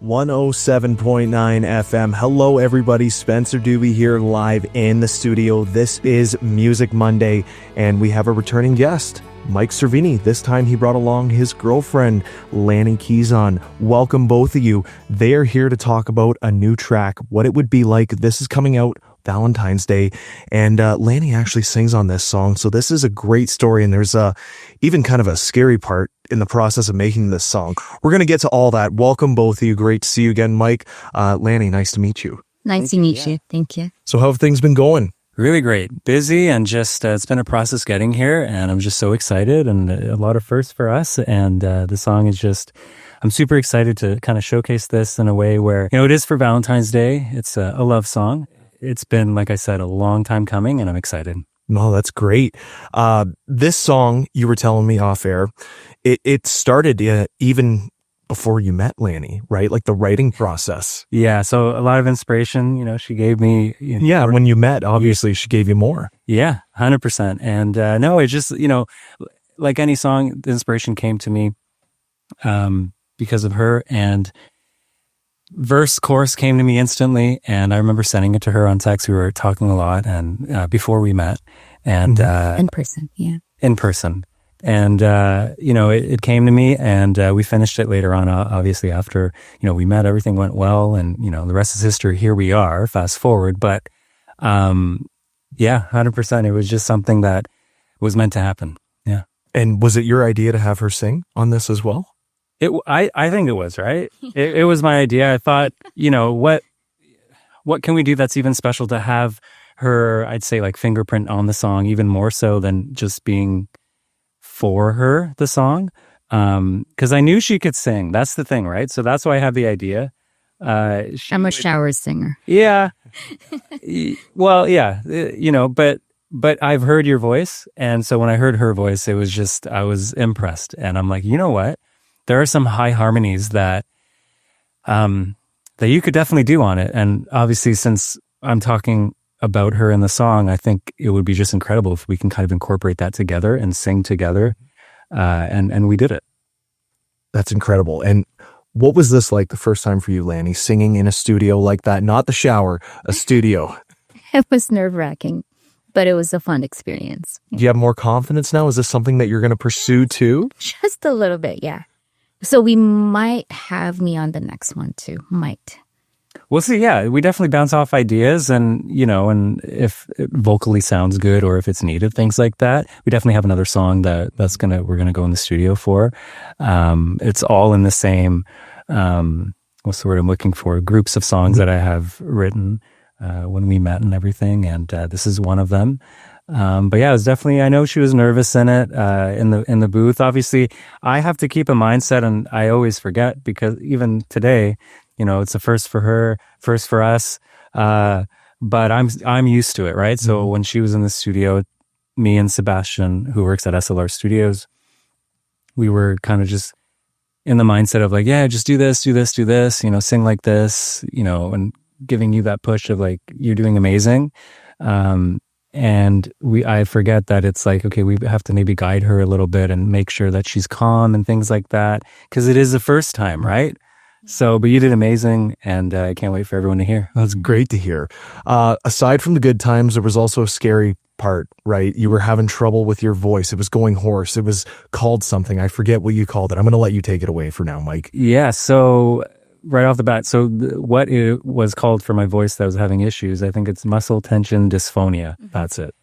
107.9 FM. Hello, everybody. Spencer Doobie here live in the studio. This is Music Monday, and we have a returning guest, Mike Cerveni. This time he brought along his girlfriend, Lani Quizon. Welcome, both of you. They are here to talk about a new track, what it would be like. This is coming out Valentine's Day, and Lani actually sings on this song, so this is a great story, and there's even kind of a scary part in the process of making this song. We're going to get to all that. Welcome, both of you. Great to see you again, Mike. Lani, nice to meet you. Nice to meet you. Thank you. So how have things been going? Really great. Busy, and just it's been a process getting here, and I'm just so excited, and a lot of firsts for us, and the song is just, I'm super excited to kind of showcase this in a way where, it is for Valentine's Day. It's a love song. It's been, like I said, a long time coming, and I'm excited. No, that's great. This song, you were telling me off air, it started even before you met Lani, right? Like the writing process. Yeah, so a lot of inspiration, she gave me. When you met, obviously she gave you more. Yeah, 100%. And no, it just, like any song, the inspiration came to me because of her, and verse chorus came to me instantly, and I remember sending it to her on text. We were talking a lot, and before we met, and in person, and it came to me, and we finished it later on. Obviously, after we met, everything went well, and the rest is history. Here we are. Fast forward, but 100%. It was just something that was meant to happen. Yeah. And was it your idea to have her sing on this as well? I think it was, right? It was my idea. I thought, what can we do that's even special to have her, I'd say, like, fingerprint on the song, even more so than just being for her, the song. Because I knew she could sing. That's the thing, right? So that's why I have the idea. I'm a shower singer. Yeah. Well, yeah, but I've heard your voice. And so when I heard her voice, it was just, I was impressed. And I'm like, you know what? There are some high harmonies that you could definitely do on it. And obviously, since I'm talking about her in the song, I think it would be just incredible if we can kind of incorporate that together and sing together. And we did it. That's incredible. And what was this like the first time for you, Lani, singing in a studio like that? Not the shower, a studio. It was nerve-wracking, but it was a fun experience. Do you have more confidence now? Is this something that you're going to pursue too? Just a little bit, yeah. So we might have me on the next one too. Might. We'll see. Yeah, we definitely bounce off ideas, and and if it vocally sounds good or if it's needed, things like that. We definitely have another song we're gonna go in the studio for. It's all in the same what's the word I'm looking for? Groups of songs that I have written when we met and everything, and this is one of them. But yeah, it was definitely, I know she was nervous in it, in the booth. Obviously, I have to keep a mindset, and I always forget, because even today, it's a first for her, first for us. But I'm used to it, right? So when she was in the studio, me and Sebastian, who works at SLR Studios, we were kind of just in the mindset of like, yeah, just do this, sing like this, and giving you that push of like, you're doing amazing. And I forget that it's like, okay, we have to maybe guide her a little bit and make sure that she's calm and things like that, because it is the first time, right? So, but you did amazing, and I can't wait for everyone to hear. That's great to hear. Aside from the good times, there was also a scary part, right? You were having trouble with your voice. It was going hoarse. It was called something. I forget what you called it. I'm going to let you take it away for now, Mike. Yeah, so right off the bat, so what it was called for my voice that was having issues, I think it's muscle tension dysphonia. That's it.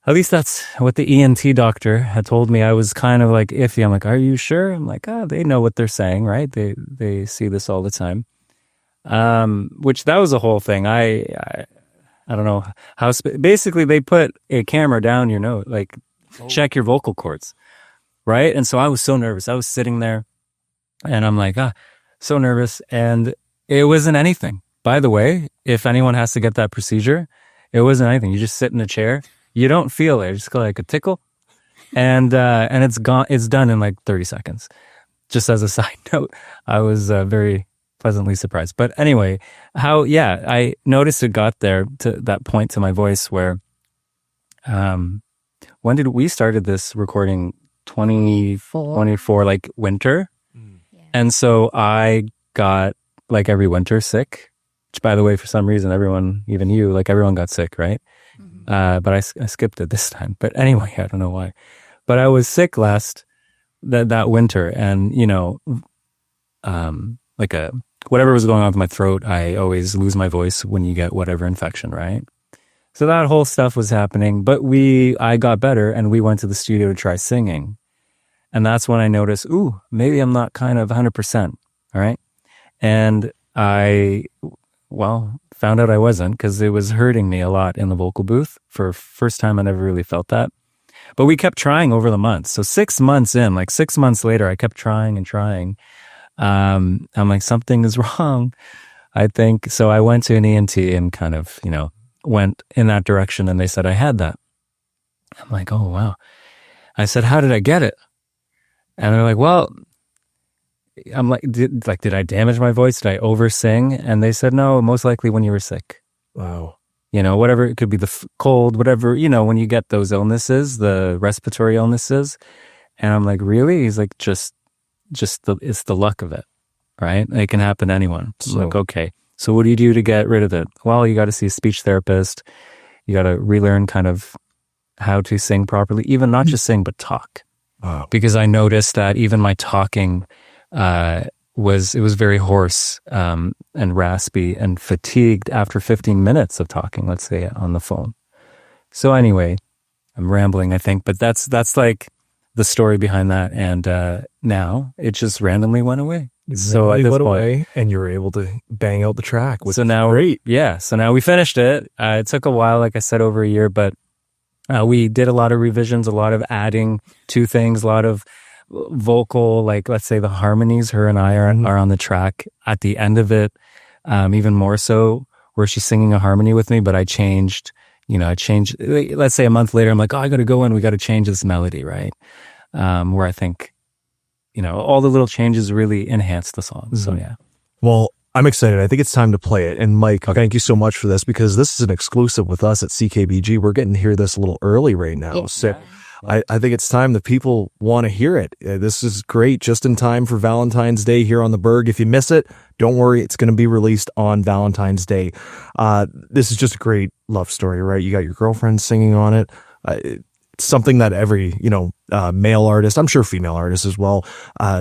At least that's what the ENT doctor had told me. I was kind of like iffy. I'm like, are you sure? I'm like, they know what they're saying, right? They see this all the time. Which that was a whole thing. I don't know how, basically they put a camera down your nose, like check your vocal cords, right? And so I was so nervous. I was sitting there, and I'm like, so nervous, and it wasn't anything. By the way, if anyone has to get that procedure, it wasn't anything. You just sit in a chair. You don't feel it. You just go like a tickle, and it's gone. It's done in like 30 seconds. Just as a side note, I was very pleasantly surprised. But anyway, I noticed it got there to that point to my voice where, when did we started this recording? 2024, like winter. And so I got like every winter sick, which by the way, for some reason, everyone, even you, like everyone got sick, right? But I skipped it this time. But anyway, I don't know why. But I was sick that winter, and whatever was going on with my throat, I always lose my voice when you get whatever infection, right? So that whole stuff was happening, but I got better, and we went to the studio to try singing. And that's when I noticed, ooh, maybe I'm not kind of 100%, all right? And I, found out I wasn't, because it was hurting me a lot in the vocal booth. For first time I never really felt that. But we kept trying over the months. So 6 months in, like 6 months later, I kept trying and trying. I'm like, something is wrong, I think. So I went to an ENT and kind of, went in that direction, and they said I had that. I'm like, oh, wow. I said, how did I get it? And they're like, well, I'm like, did I damage my voice? Did I oversing? And they said, no, most likely when you were sick. Wow. Whatever, it could be the cold, whatever, when you get those illnesses, the respiratory illnesses. And I'm like, really? He's like, it's the luck of it, right? It can happen to anyone. I'm like, okay. So what do you do to get rid of it? Well, you got to see a speech therapist. You got to relearn kind of how to sing properly, even not just sing, but talk. Wow. Because I noticed that even my talking was very hoarse and raspy and fatigued after 15 minutes of talking, let's say, on the phone. So anyway, I'm rambling, I think, but that's like the story behind that. And now it just randomly went away. So at this point, away, and you were able to bang out the track. So now, great. Yeah. So now we finished it. It took a while, like I said, over a year, but we did a lot of revisions, a lot of adding to things, a lot of vocal, like let's say the harmonies, her and I are on the track at the end of it, even more so, where she's singing a harmony with me, but I changed, let's say a month later, I'm like, oh, I got to go in, we got to change this melody, right? Where I think, all the little changes really enhance the song. So yeah. Well, I'm excited. I think it's time to play it. And Mike, thank you so much for this, because this is an exclusive with us at CKBG. We're getting to hear this a little early right now. Yeah. So I think it's time that people want to hear it. This is great, just in time for Valentine's Day here on the Berg. If you miss it, don't worry. It's going to be released on Valentine's Day. This is just a great love story, right? You got your girlfriend singing on it. It's something that every, male artist, I'm sure female artists as well,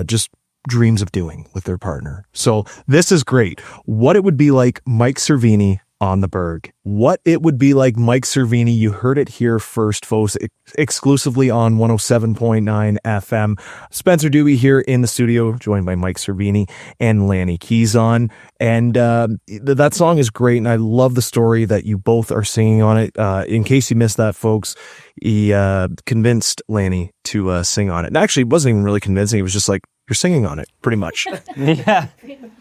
just dreams of doing with their partner. So this is great. What it would be like Mike Cerveni on the Berg. What it would be like Mike Cerveni. You heard it here first, folks, exclusively on 107.9 FM. Spencer Dewey here in the studio, joined by Mike Cerveni and Lani Quizon. And that song is great, and I love the story that you both are singing on it. In case you missed that, folks, he convinced Lani to sing on it. And actually, it wasn't even really convincing. It was just like, you're singing on it, pretty much. Yeah.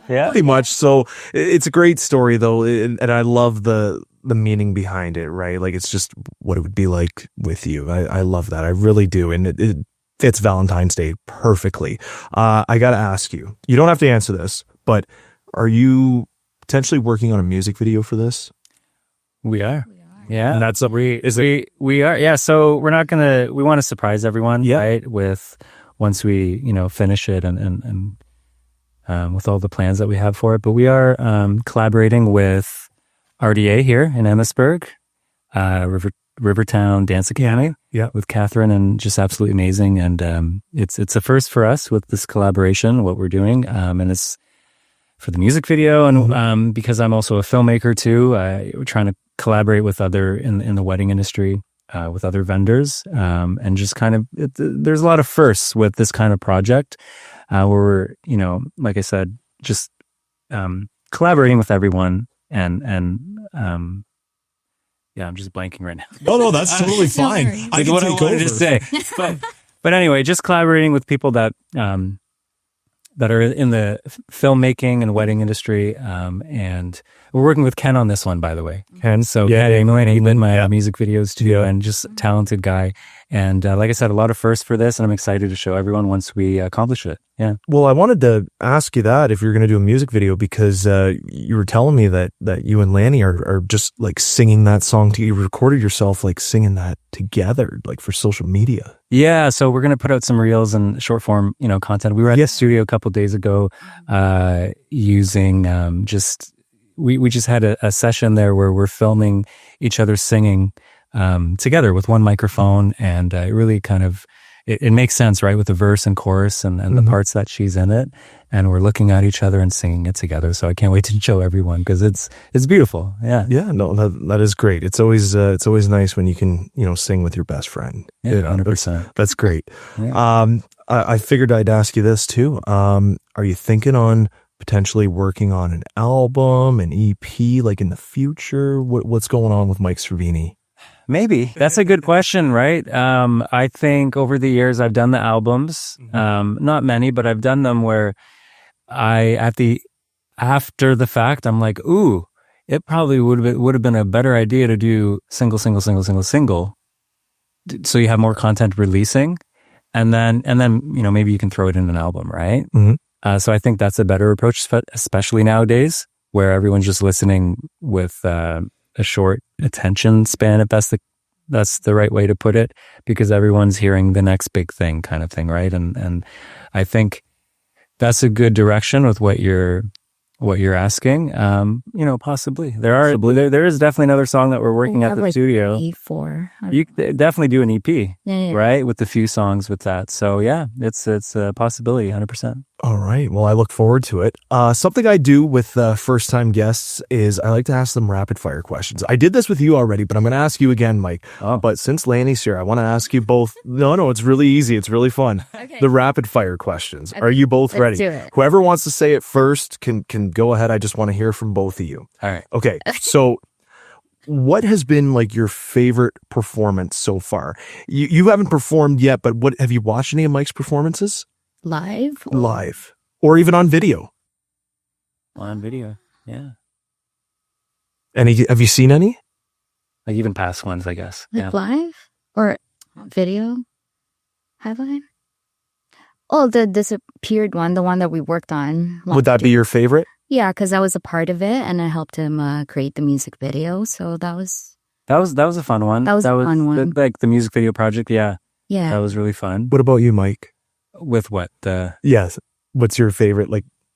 Pretty much. So it's a great story, though, and I love the meaning behind it, right? Like, it's just what it would be like with you. I love that. I really do. And it fits Valentine's Day perfectly. I got to ask you, you don't have to answer this, but are you potentially working on a music video for this? We are. Yeah. And that's we are. Yeah. So we want to surprise everyone, right? Once we, finish it and with all the plans that we have for it. But we are collaborating with RDA here in Amherstburg, Rivertown Dance Academy, with Catherine, and just absolutely amazing. And it's a first for us with this collaboration, what we're doing, and it's for the music video, and because I'm also a filmmaker too, we're trying to collaborate with other in the wedding industry. With other vendors, and just kind of, there's a lot of firsts with this kind of project, where we're, like I said, just collaborating with everyone, and I'm just blanking right now. No, that's totally fine. I can what take I wanted over. To say, but anyway, just collaborating with people that are in the filmmaking and wedding industry, and we're working with Ken on this one, by the way. Ken, so he did my music videos too, and just a talented guy. And like I said, a lot of firsts for this, and I'm excited to show everyone once we accomplish it. Yeah. Well, I wanted to ask you that if you're going to do a music video, because you were telling me that you and Lani are just like singing that song. You recorded yourself like singing that together, like for social media. Yeah. So we're going to put out some reels and short form, content. We were at the studio a couple of days ago using we just had a session there where we're filming each other singing together with one microphone, and it really kind of it makes sense, right, with the verse and chorus and the parts that she's in it, and we're looking at each other and singing it together. So I can't wait to show everyone because it's beautiful. Yeah, no, that is great. It's always nice when you can sing with your best friend. Yeah, 100%. That's great. Yeah. I figured I'd ask you this too. Are you thinking on potentially working on an album, an EP, like in the future? What's going on with Mike Cerveni? Maybe. That's a good question, right? I think over the years I've done the albums, not many, but I've done them where after the fact, I'm like, ooh, it probably would have been a better idea to do single. So you have more content releasing, and then maybe you can throw it in an album, right? Mm-hmm. So I think that's a better approach, especially nowadays where everyone's just listening with a short attention span, if that's the right way to put it, because everyone's hearing the next big thing kind of thing, right? And I think that's a good direction with what you're asking. Possibly there is definitely another song that we're working at the studio. You could definitely do an EP, right? With a few songs with that. So yeah, it's a possibility, 100%. All right. Well, I look forward to it. Something I do with first-time guests is I like to ask them rapid-fire questions. I did this with you already, but I'm going to ask you again, Mike. Oh. But since Lani's here, I want to ask you both. No, it's really easy. It's really fun. Okay. The rapid-fire questions. Okay. Are you both ready? Let's do it. Whoever wants to say it first can go ahead. I just want to hear from both of you. All right. Okay. So what has been like your favorite performance so far? You haven't performed yet, but have you watched any of Mike's performances? Live, or even on video. On video, yeah. Have you seen any? Like even past ones, I guess. Like live or video? Have I? Oh, the disappeared one, the one that we worked on. Would that be your favorite? Yeah, because I was a part of it, and I helped him create the music video. So that was a fun one. That was a fun one. Like the music video project, yeah. Yeah, that was really fun. What about you, Mike? With what? Yes. What's your favorite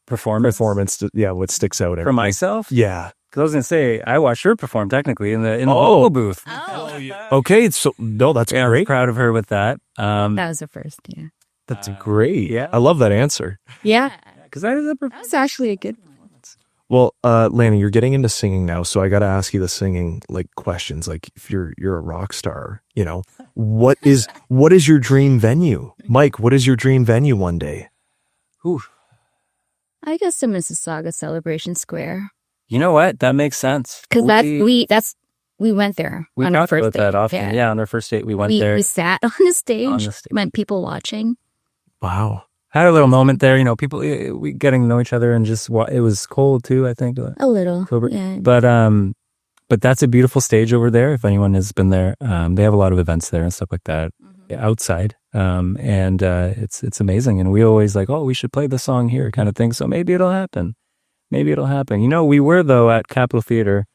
performance? What sticks out? For myself? Yeah. Because I was going to say, I watched her perform technically in the vocal booth. Oh, yeah. Okay. So, no, that's great. I'm proud of her with that. That was the first, yeah. That's great. Yeah. I love that answer. Yeah. Because that was actually a good one. Well, Lani, you're getting into singing now, so I got to ask you the singing questions. Like, if you're a rock star, what is your dream venue? Mike, what is your dream venue one day? Ooh. I guess the Mississauga Celebration Square. You know what? That makes sense. Because we went there. We on talked our first about date. that often. Yeah, on our first date, we went there. We sat on the stage. Meant people watching. Wow. Had a little moment there, people we getting to know each other, and just it was cold too, I think. A little, yeah. But that's a beautiful stage over there. If anyone has been there, they have a lot of events there and stuff like that outside, and it's amazing. And we always we should play the song here, kind of thing. So maybe it'll happen. We were though at Capitol Theater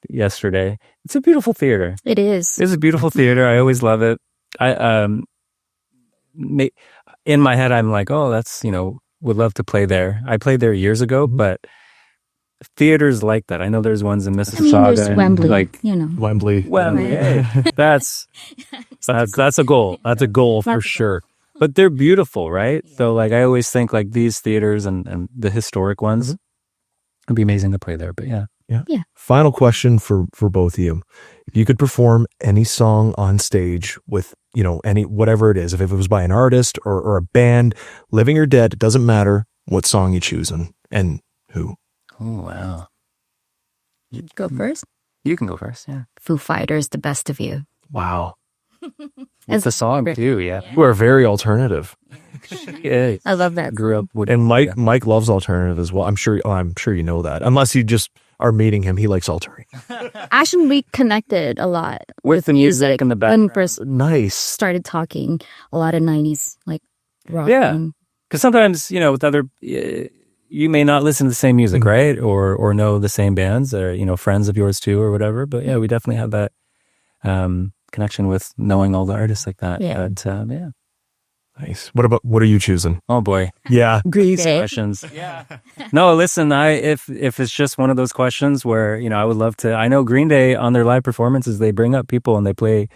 yesterday. It's a beautiful theater. It is. It's a beautiful theater. I always love it. In my head, I'm like, oh, that's, would love to play there. I played there years ago, but theaters like that. I know there's ones in Mississauga. There's Wembley, Wembley. Hey, that's a goal. That's a goal for sure. But they're beautiful, right? So I always think these theaters and the historic ones, it'd be amazing to play there. But yeah. Final question for both of you. If you could perform any song on stage with, whatever it is, if it was by an artist or a band, living or dead, it doesn't matter what song you choose and who. Oh, wow. Go first? You can go first, yeah. Foo Fighters, The Best of You. Wow. It's a song too, yeah. We're very alternative. Yeah. I love that. Grew up with, and Mike loves alternative as well. I'm sure you know that. Unless you just are meeting him. He likes altering. Actually, we connected a lot With the music and the when we background. first Nice. started talking. A lot of 90s, like rock. Yeah. and- Because sometimes, with other, you may not listen to the same music, right? Or know the same bands, or friends of yours too, or whatever. But yeah, we definitely have that connection with knowing all the artists like that. Yeah. But, yeah. Nice. What are you choosing? Oh boy, Yeah. these Okay. questions. Yeah. No, listen. If it's just one of those questions where I would love to. I know Green Day on their live performances, they bring up people and they play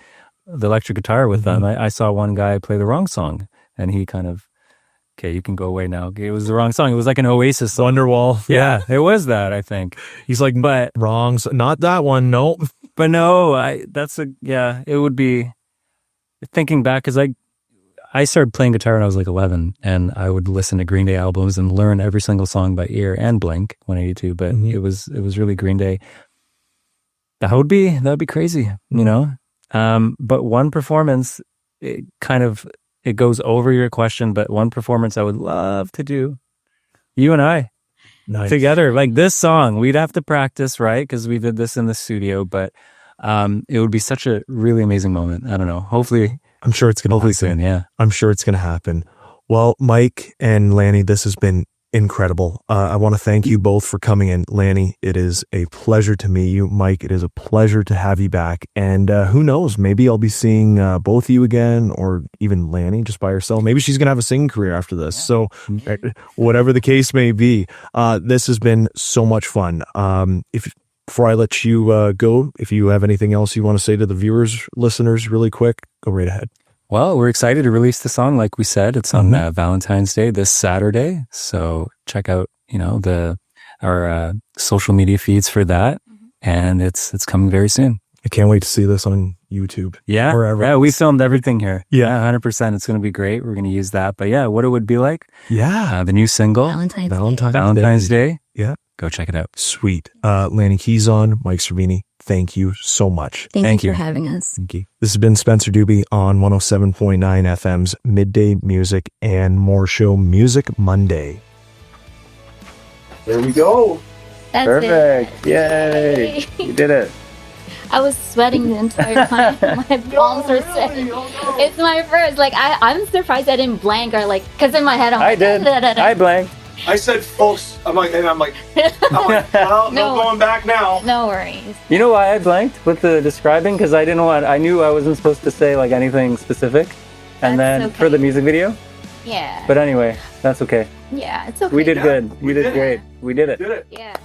the electric guitar with them. I saw one guy play the wrong song, and he kind of. Okay, you can go away now. It was the wrong song. It was like an Oasis song. Wonderwall. Yeah, it was that, I think. He's like, But wrong. Not that one. No. but no, it would be thinking back, because I started playing guitar when I was like 11, and I would listen to Green Day albums and learn every single song by ear, and Blink 182, but it was really Green Day. That would be crazy, But one performance, it goes over your question, but one performance I would love to do, you and I Nice. together, like this song. We'd have to practice, right? Because we did this in the studio, but it would be such a really amazing moment. I don't know. Hopefully I'm sure it's going to happen. soon. Yeah. I'm sure it's going to happen. Well, Mike and Lani, this has been incredible. I want to thank you both for coming in. Lani, it is a pleasure to meet you. Mike, it is a pleasure to have you back. And who knows, maybe I'll be seeing both of you again, or even Lani just by herself. Maybe she's going to have a singing career after this. So whatever the case may be, this has been so much fun. Before I let you go, if you have anything else you want to say to the viewers, listeners, really quick, go right ahead. Well, we're excited to release the song. Like we said, it's on Valentine's Day this Saturday. So check out, our social media feeds for that. And it's coming very soon. I can't wait to see this on YouTube. Yeah. Wherever. Yeah, we filmed everything here. Yeah. 100%. It's going to be great. We're going to use that. But yeah, what it would be like. Yeah. The new single, Valentine's Day. Yeah. Go check it out. Sweet. Lani Quizon, Mike Cerveni, thank you so much. Thank you for having us. Thank you. This has been Spencer Doobie on 107.9 FM's Midday Music and More Show, Music Monday. There we go. That's Perfect. Yay. You did it. I was sweating the entire time. My palms are sweating. It's my first. Like, I'm surprised I didn't blank, or like, because in my head I'm I like, did. I blanked. I said folks. I'm like, well, no going back now. No worries. You know why I blanked with the describing? Because I knew I wasn't supposed to say like anything specific. And That's then okay. for the music video. Yeah. But anyway, that's okay. Yeah, it's okay. We did good. we You did did it. great. We did it. Did it? Yeah.